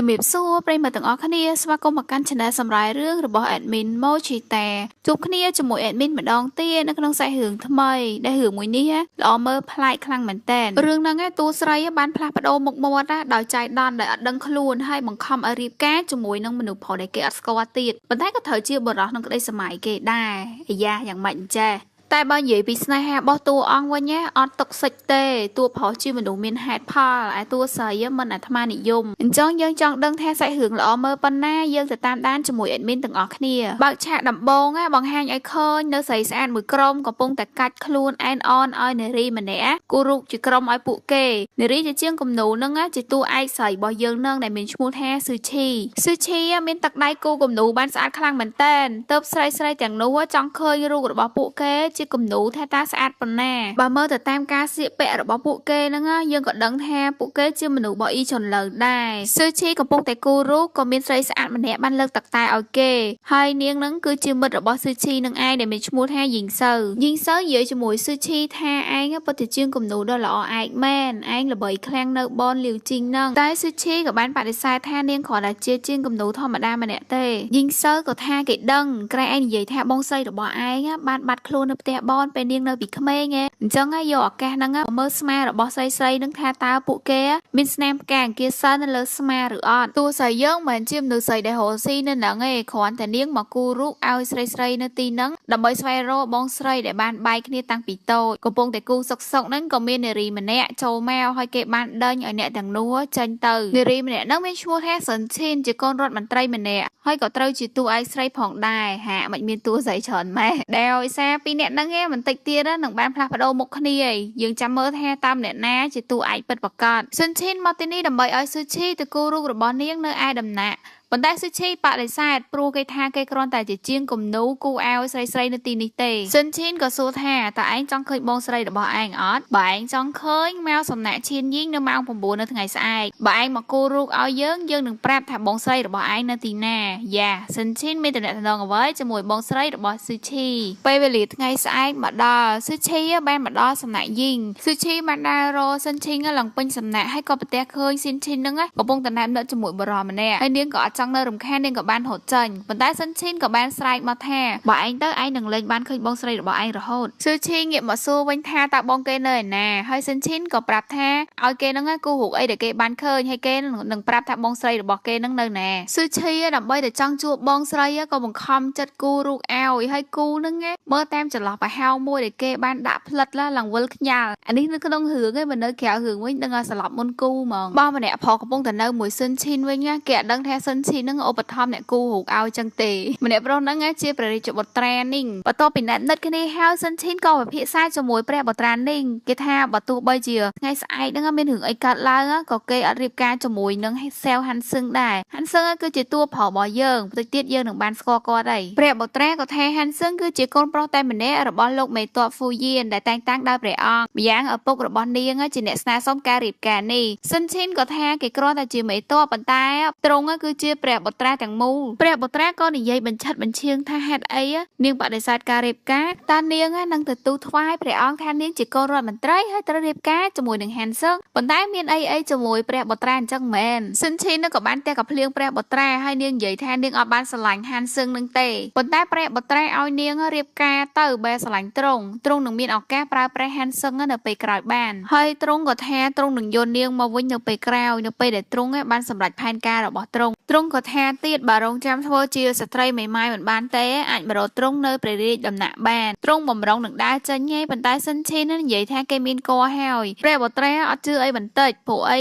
ជំរាបសួរប្រិយមិត្តទាំងអស់គ្នាស្វាគមន៍មកកាន់ Channel សម្រាយរឿងរបស់ Admin Mochita ជួបគ្នាជាមួយ Admin ម្ដងទៀតនៅក្នុងខ្សែរឿងថ្មីដែលរឿងមួយនេះល្អមើលប្លែកខ្លាំងមែនតើរឿងហ្នឹងតួស្រីបានផ្លាស់ប្ដូរមុខមាត់ដោយចៃដន្យដែលអត់ដឹងខ្លួនហើយបង្ខំឲ្យរៀបការជាមួយនឹងមនុស្សប្រុសដែលគេអត់ស្គាល់ទៀតប៉ុន្តែក៏ត្រូវជាបរិសុទ្ធក្នុងក្តីសម័យគេដែរអាយ៉ាយ៉ាងម៉េចចេះតែបើនិយាយពីស្នេហារបស់តួអង្គវិញអត់តុកសិចទេតួប្រុសជាមនុស្សមានហេតុផលឯតួស្រីមិនអាត្មានិយមអញ្ចឹងយើងចង់ដឹងថាសាច់រឿងល្អមើលប៉ុណ្ណាយើងទៅតាមដានជាមួយ admin ទាំងអស់គ្នាបើកឆាកដំបូងបង្ហាញឲ្យឃើញនៅស្រីស្អាតមួយក្រុមកំពុងតែកាច់ខ្លួនអែនអនឲ្យនារីម្នាក់គូរូបជាក្រុមឲ្យពួកគេនារីជាជាងគំនូរនឹងជាតួឯកស្រីរបស់យើងនឹងដែលមានឈ្មោះថាស៊ឺឈីមានទឹកដៃគូគំនូរបានស្អាតខ្លាំងមែនតើទៅស្រីទាំងនោះចង់ឃើញរូបរបស់ពួកគេជាគំនូរថាតើស្អាតប៉ុណ្ណាបើមើលទៅតាមការស្លៀកពាក់របស់ពួកគេហ្នឹងយើងក៏ដឹងថាពួកគេជាមនុស្សបអ៊ីចន្លើដែរស៊ឺឈីកំពុងតែគូរូបក៏មានស្រីស្អាតម្នាក់បានលើកទឹកតែឲ្យគេហើយនាងហ្នឹងគឺជាមិត្តរបស់ស៊ឺឈីនឹងឯងដែលមានឈ្មោះថាយីងសៅនិយាយជាមួយស៊ឺឈីថាឯងពិតជាជាងគំនូរដ៏ល្អឯកមែនឯងល្បីខ្លាំងនៅបនលាវជីងហ្នឹងតែស៊ឺឈីក៏បានបដិសេធថានាងគ្រាន់តែជាងគំនូរធម្មតាម្នាក់ទេយីងសៅក៏ថាគេដឹងក្រែឯងនិយាយថាបងស្រីរបស់ឯងបានបាត់ខ្លួននៅផ្ទះបនពេលនាងនៅពីក្មេងអញ្ចឹងយកឱកាសហ្នឹងមើលស្មារបស់ស្រីនឹងថាតើពួកគេមានស្នាមផ្កាអង្គាសសិននៅលើស្មាឬអត់តួស្រីយើងមិនជាមនុស្សស្រីដែលរស់ស៊ីនៅហ្នឹងឯងគ្រាន់តែនាងមកគូរូបឲ្យស្រីនៅទីហ្នឹងដើម្បីស្វែងរកបងស្រីដែលបានបែកគ្នាតាំងពីតូចកំពុងតែគូសុកហ្នឹងក៏មាននារីម្នាក់ចូលមកហើយគេបានដេញឲ្យអ្នកទាំងនោះចេញទៅនារីម្នាក់ហ្នឹងមានឈ្មោះថាសិនឈិនជាកូនរដ្ឋមន្ត្រីម្នាក់ហើយក៏ត្រូវជាតួឯកស្រីផងដែរហាក់មិនមានតួស្រីច្រើនម៉េះដែលឲ្យសារពីអ្នកហ្នឹងបន្តិចទៀតនឹងបានផ្លាស់ប្ដូរមុខគ្នាយើងចាំមើលថាតាមអ្នកណាជាតួឯកពិតប្រាកដស៊ុនឈិនមកទីនេះដើម្បីឲ្យស៊ឺឈីទៅគូរូបរបស់នាងនៅឯដំណាក់ប៉ុន្តែស៊ឺឈីបដិសេធព្រោះគេថាគេគ្រាន់តែជាជាងគំនូគូឲ្យស្រីនៅទីនេះទេស៊ុនឈិនក៏សួរថាតើឯងចង់ឃើញបងស្រីរបស់ឯងអត់បើឯងចង់ឃើញមកសំណាក់ឈៀនយីងនៅម៉ោង 9 នៅថ្ងៃស្អែកបើឯងមកគូរូបឲ្យយើងនឹងប្រាប់ថាបងស្រីរបស់ឯងនៅទីណាយ៉ាស៊ុនឈិនមានតំណែងអ្វីជាមួយបងស្រីរបស់ស៊ឺឈីពេលវេលាថ្ងៃស្អែកមកដល់ស៊ឺឈីបានមកដល់សំណាក់យីងស៊ឺឈីបានដើររកស៊ុនឈិនឡើងពេញសំណាក់ហើយក៏ប្រទះឃើញស៊ុនឈិនហ្នឹងកំពុងតែណែមនៅជាមួយបរិសម្នាក់ហើយនាងក៏ចង់នៅរំខាននាងក៏បានរត់ចេញប៉ុន្តែស៊ុនឈិនក៏បានស្រែកមកថាបើឯងទៅឯងនឹងលេងបានឃើញបងស្រីរបស់ឯងរហូតស៊ឺឈីងាកមកសួរវិញថាតើបងគេនៅឯណាហើយស៊ុនឈិនក៏ប្រាប់ថាឲ្យគេនឹងគូរូបអីដែលគេបានឃើញហើយគេនឹងប្រាប់ថាបងស្រីរបស់គេនឹងនៅណាស៊ឺឈីដើម្បីតែចង់ជួបបងស្រីក៏បង្ខំចិត្តគូរូបឲ្យហើយគូនឹងមើលតាមចន្លោះប្រហោងមួយដែលគេបានដាក់ផ្លិតឡើងវិលខ្ញាល់អានេះនៅក្នុងរឿងមិននៅក្រៅរឿងវិញនឹងស្លាប់មុនគូហ្មងបងម្នាក់ប្រុសកំពុងតែនៅមួយស៊ុនឈិនវិញគេអត់ដឹងថាស៊ុនឈិននឹងឧបត្ថម្ភអ្នកគូរូបឲ្យចឹងទេម្នាក់ប្រុសហ្នឹងជាព្រះរាជបុត្រានីងបន្ទាប់ពីណែតគ្នាហើយស៊ុនឈិនក៏ពិភាក្សាជាមួយព្រះបុត្រានីងគេថាបើទោះបីជាថ្ងៃស្អែកហ្នឹងមានរឿងអីកើតឡើងក៏គេអត់រៀបការជាមួយនឹងសែវហាន់សឹងដែរហាន់សឹងគឺជាតួប្រុសរបស់យើងបន្តិចទៀតយើងនឹងបានស្គាល់គាត់ហើយព្រះបុត្រាក៏ថាហាន់សឹងគឺជាកូនប្រុសតែម្នាក់របស់លោកមេតបហ្វូយៀនដែលតែងតាំងដោយព្រះអង្គម្យ៉ាងឪពុករបស់នាងជាអ្នកស្នើសុំការរៀបការនេះស៊ុនឈិនក៏ថាគេគ្រាន់តែជាមេតបប៉ុន្តែទ្រង់គឺជាព្រះបុត្រាទាំងមូលព្រះបុត្រាក៏និយាយបញ្ឆិតបញ្ឈៀងថាហេតុអីនាងបដិសេធការរៀបការតើនាងនឹងទៅទូថ្វាយព្រះអង្គថានាងជាកូនរដ្ឋមន្ត្រីហើយត្រូវរៀបការជាមួយនឹងហាន់សឹងប៉ុន្តែមានអីជាមួយព្រះបុត្រាអញ្ចឹងមែនស៊ិនឈីនឹងក៏បានតែកំភ្លៀងព្រះបុត្រាហើយនាងនិយាយថានាងអត់បានស្រឡាញ់ហាន់សឹងនឹងទេប៉ុន្តែព្រះបុត្រាឲ្យនាងរៀបការទៅបែរស្រឡាញ់ទ្រង់នឹងមានឱកាសប្រើប្រាស់ហាន់សឹងនៅពេលក្រោយបានហើយទ្រង់ក៏ថាទ្រង់នឹងយកនាងមកវិញនៅពេលក្រោយនៅពេលដែលទ្រង់បានសម្រេចផែនការរបស់ទ្រង់ក៏ថាទៀតបើរងចាំធ្វើជាស្ត្រីមេម៉ាយមិនបានទេអាចមករកទ្រង់នៅព្រះរាជដំណាក់បានទ្រង់បំរុងនឹងដើរចេញឯងប៉ុន្តែស៊ិនឈិននិយាយថាគេមានកហើយព្រះបុត្រាអត់ជឿអីបន្តិចព្រោះអី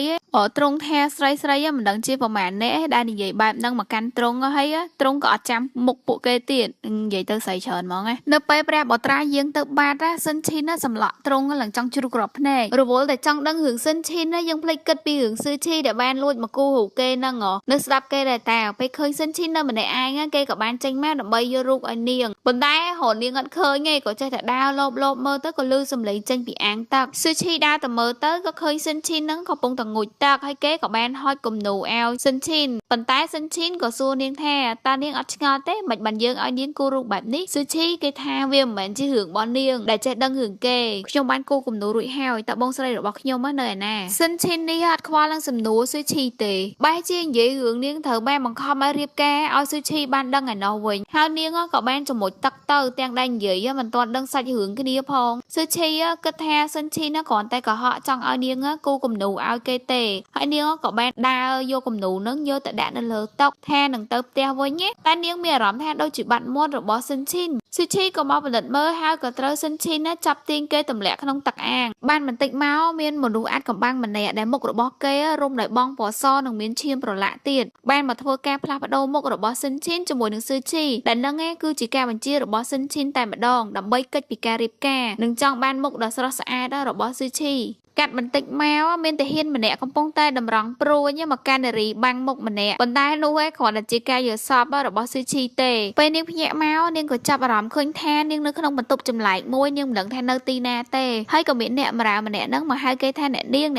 ទ្រង់ថាស្រីមិនដឹងជាប្រមាណអ្នកដែលនិយាយបែបហ្នឹងមកកាន់ទ្រង់ហើយទ្រង់ក៏អត់ចាំមុខពួកគេទៀតនិយាយទៅស្រីច្រើនហ្មងនៅពេលព្រះបុត្រាយាងទៅបាត់ស៊ិនឈិនសម្លក់ទ្រង់ឡើងចង់ជ្រុះក្របភ្នែករវល់តែចង់ដឹងរឿងស៊ិនឈិនយើងភ្លេចគិតពីរឿងស៊ឺឈីដែលបានលួចមកគូរូបគេហ្នឹងនៅស្ដាប់គេ គេដែរតាពេលឃើញសិនឈីនៅម្នាក់ឯងគេក៏បានចេញមកដើម្បីយករូបឲ្យនាងប៉ុន្តែរហូតនាងអត់ឃើញទេក៏ចេះតែដើរលបមើលទៅក៏លឺសំឡេងចេញពីអាងទឹកស៊ឺឈីដើរទៅមើលទៅក៏ឃើញសិនឈីនឹងកំពុងតែងូតទឹកហើយគេក៏បានហុចគំនូឲ្យសិនឈីប៉ុន្តែសិនឈីក៏សួរនាងថាតើនាងអត់ឆ្ងល់ទេមិនបានយើងឲ្យនាងគូររូបបែបនេះស៊ឺឈីគេថាវាមិនមែនជារឿងរបស់នាងដែលចេះដឹងរឿងគេខ្ញុំបានគូគំនូរួចហើយតើបងស្រីរបស់ខ្ញុំនៅឯណាសិនឈីនេះអត់ខ្វល់នឹងសំណួរស៊ឺឈីទេបែរជានិយាយរឿងនាងត្រូវបានបង្ខំឲ្យរៀបការឲ្យស៊ឺឈីបានដឹងឯណោះវិញហើយនាងក៏បានជាមួយទឹកទៅទាំងដែលនិយាយមិនទាន់ដឹងសាច់រឿងគ្នាផងស៊ឺឈីគិតថាសិនឈីណាគ្រាន់តែកុហកចង់ឲ្យនាងគូគំនូឲ្យគេទេហើយនាងក៏បានដើរយកគំនូនឹងយកទៅដាក់នៅលើតុថានឹងទៅផ្ទះវិញតែនាងមានអារម្មណ៍ថាដូចជាបាត់មាត់របស់សិនឈីស៊ឺឈីក៏មកពិនិត្យមើលហើយក៏ត្រូវសិនឈីណាចាប់ទាញគេទម្លាក់ក្នុងទឹកអាងបានបន្តិចមកមានមនុស្សអាចកំបាំងម្នាក់ដែលមុខរបស់គេរុំដោយបងពណ៌សនិងមានឈាមប្រឡាក់ទៀតបានមកធ្វើការផ្លាស់ប្ដូរមុខរបស់សិនឈីនជាមួយនឹងស៊ឺឈីដែលនឹងគឺជាការបញ្ជារបស់សិនឈីនតែម្ដងដើម្បីកិច្ចពីការរៀបការនិងចង់បានមុខដ៏ស្រស់ស្អាតរបស់ស៊ឺឈីកាត់បន្តិចមកមានតាហ៊ានម្នាក់កំពុងតែតម្រង់ព្រួញមកកាន់នារីបាំងមុខម្នាក់ប៉ុន្តែនោះគ្រាន់តែជាការយល់សប្តិរបស់ស៊ឺឈីទេពេលនាងភ្ញាក់មកនាងក៏ចាប់អារម្មណ៍ឃើញថានាងនៅក្នុងបន្ទប់ចម្លែកមួយនាងមិនដឹងថានៅទីណាទេហើយក៏មានអ្នកបម្រើម្នាក់ហ្នឹងមកហៅគេថាអ្នកនាង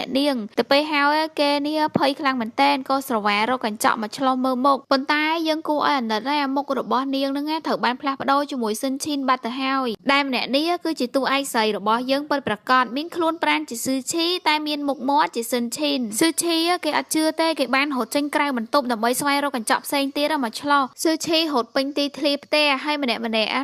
ទៅពេលហៅគេនេះភ័យខ្លាំងមែនតែនក៏ស្រវារកកញ្ចក់មកឆ្លុះមើលមុខប៉ុន្តែយើងគួរឲ្យអាណិតហើយមុខរបស់នាងហ្នឹងត្រូវបានផ្លាស់ប្ដូរជាមួយស៊ិនឈីនបាត់ទៅហើយដែលម្នាក់នេះគឺជាតួឯកស្រីរបស់យើងពិតប្រាកដមានខ្លួនប្រាណជាស៊ឺឈីតែមានមុខមាត់ជាស៊ិនឈីនស៊ឺឈីគេអត់ជឿទេគេបានរត់ចេញក្រៅបន្ទប់ដើម្បីស្វែងរកកញ្ចក់ផ្សេងទៀតមកឆ្លោះស៊ឺឈីរត់ពេញទីធ្លាផ្ទះហើយម្នាក់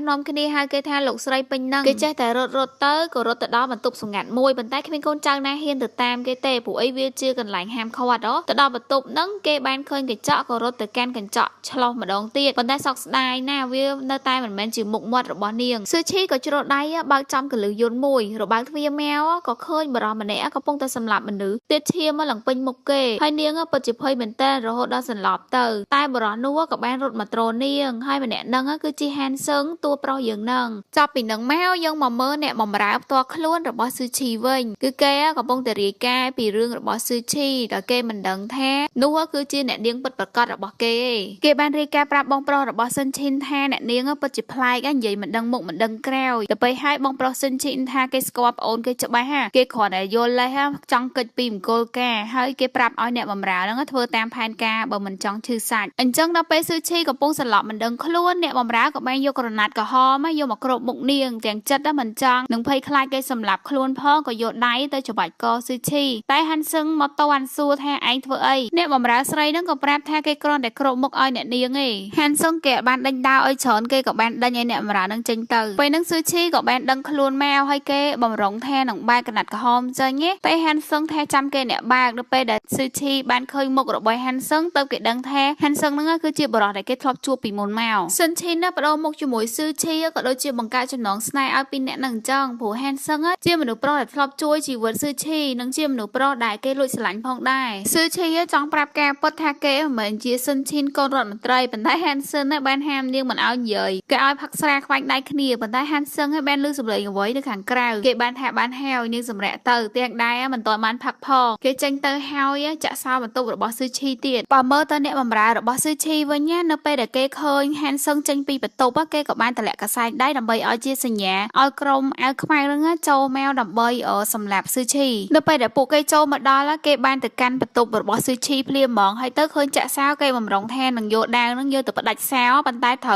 នាំគ្នាហៅគេថាលោកស្រីពេញនឹងគេចេះតែរត់ទៅក៏រត់ទៅដល់បន្ទប់សម្ងាត់មួយប៉ុន្តែគ្មានកូនចៅណាហ៊ានទៅតាមគេទេព្រោះអីវាជាកន្លែងហាមឃាត់ទៅដល់បន្ទប់ហ្នឹងគេបានឃើញកញ្ចក់ក៏រត់ទៅកាន់កញ្ចក់ឆ្លោះម្ដងទៀតប៉ុន្តែសោកស្ដាយណាស់វានៅតែមិនមែនជាមុខមាត់របស់នាងស៊ឺឈីក៏ជ្រុលដៃបើកចំកលឹះយន្តមួយរបើកទ្វារមកក៏ឃើញបរិសម្នាក់កំពុងតែសម្លាប់មនុស្សទៀតឈាមឡើងពេញមុខគេហើយនាងពិតជាភ័យមែនតើរហូតដល់សន្លប់ទៅតែបរិសនោះក៏បានរត់មកត្រូនាងហើយម្នាក់ហ្នឹងគឺជាហានសឹងតួប្រុសយើងហ្នឹងចាប់ពីនឹងមកយើងមកមើលអ្នកបម្រើផ្ទាល់ខ្លួនរបស់ស៊ឺឈីវិញគឺគេកំពុងតែរាយការណ៍ពីរឿងរបស់ស៊ឺឈីដែលគេមិនដឹងថានោះគឺជាអ្នកនាងពិតប្រាកដរបស់គេគេបានរាយការណ៍ប្រាប់បងប្រុសរបស់ស៊ិនឈីនថាអ្នកនាងពិតជាប្លែកនិយាយមិនដឹងមុខមិនដឹងក្រោយទៅពេលឲ្យបងប្រុសស៊ិនឈីនថាគេស្គាល់ប្អូនគេច្បាស់គេគ្រាន់តែយល់លេសចង់កិច្ចពីមង្គលការហើយគេប្រាប់ឲ្យអ្នកបម្រើហ្នឹងធ្វើតាមផែនការបើមិនចង់ឈឺសាច់អញ្ចឹងដល់ពេលស៊ឺឈីកំពុងសន្លប់មិនដឹងខ្លួនអ្នកបម្រើក៏បានយកក្រណាត់ក្រហមយកមកគ្របមុខនាងទាំងចិត្តមិនចង់នឹងភ័យខ្លាចគេសម្លាប់ខ្លួនផងក៏យកដៃទៅច្បាច់កស៊ឺឈីតែហាន់សឹងមកតន់សួរថាឯងធ្វើអីអ្នកបម្រើស្រីហ្នឹងក៏ប្រាប់ថាគេគ្រាន់តែគ្របមុខឲ្យអ្នកនាងឯងហាន់សឹងគេបានដេញដោលឲ្យច្រើនគេក៏បានដេញឲ្យអ្នកបម្រើហ្នឹងចេញទៅពេលហ្នឹងស៊ឺឈីក៏បានដឹងខ្លួនមកហើយគេបំរុងថានឹងបែកក្រណាត់ក្រហមចេញតែហាន់សឹងថាចាំគេអ្នកបើកដល់ពេលដែលស៊ឺឈីបានឃើញមុខរបស់ហាន់សឹងទៅគេដឹងថាហាន់សឹងហ្នឹងគឺជាបរិសដែលគេធ្លាប់ជួបពីមុនមកស៊ិនឈីណាបដូរមុខជាមួយស៊ឺឈីក៏ដូចជាបង្កើតចំណងស្នេហ៍ឲ្យពីអ្នកនឹងអញ្ចឹងព្រោះហាន់សឹងជាមនុស្សប្រុសដែលធ្លាប់ជួយជីវិតស៊ឺឈីនិងជាមនុស្សប្រុសដែលគេលួចស្រឡាញ់ផងដែរស៊ឺឈីចង់ប្រាប់ការពិតថាគេមិនមែនជាស៊ិនឈីនកូនរដ្ឋមន្ត្រីប៉ុន្តែហាន់សឹងបានហាមនាងមិនឲ្យនិយាយគេឲ្យផឹកស្រាខ្វាញ់ដៃគ្នាប៉ុន្តែហាន់សឹងបានលឺសំឡេងអ្វីនៅខាងក្រៅគេបានថាបានហើយនាងសម្រាក់ទៅទាំងដែរមិនទាន់បានផឹកផងគេចេញទៅហើយចាក់សោបន្ទប់របស់ស៊ឺឈីទៀតបើមើលទៅអ្នកបម្រើរបស់ស៊ឺឈីវិញនៅពេលដែលគេឃើញហាន់សឹងចេញពីបន្ទប់គេក៏បានតម្លាក់កសែងដៃដើម្បីឲ្យជាសញ្ញាឲ្យក្រុមអាវខ្មៅហ្នឹងចូលមកដើម្បីសម្លាប់ស៊ឺឈីនៅពេលដែលពួកគេចូលមកដល់គេបានទៅកាន់បន្ទប់របស់ស៊ឺឈីភ្លាមហ្មងហើយទៅឃើញចាក់សោគេបំរុងថានឹងយកដាវហ្នឹងយកទៅផ្ដាច់សោប៉ុន្តែត្រូវ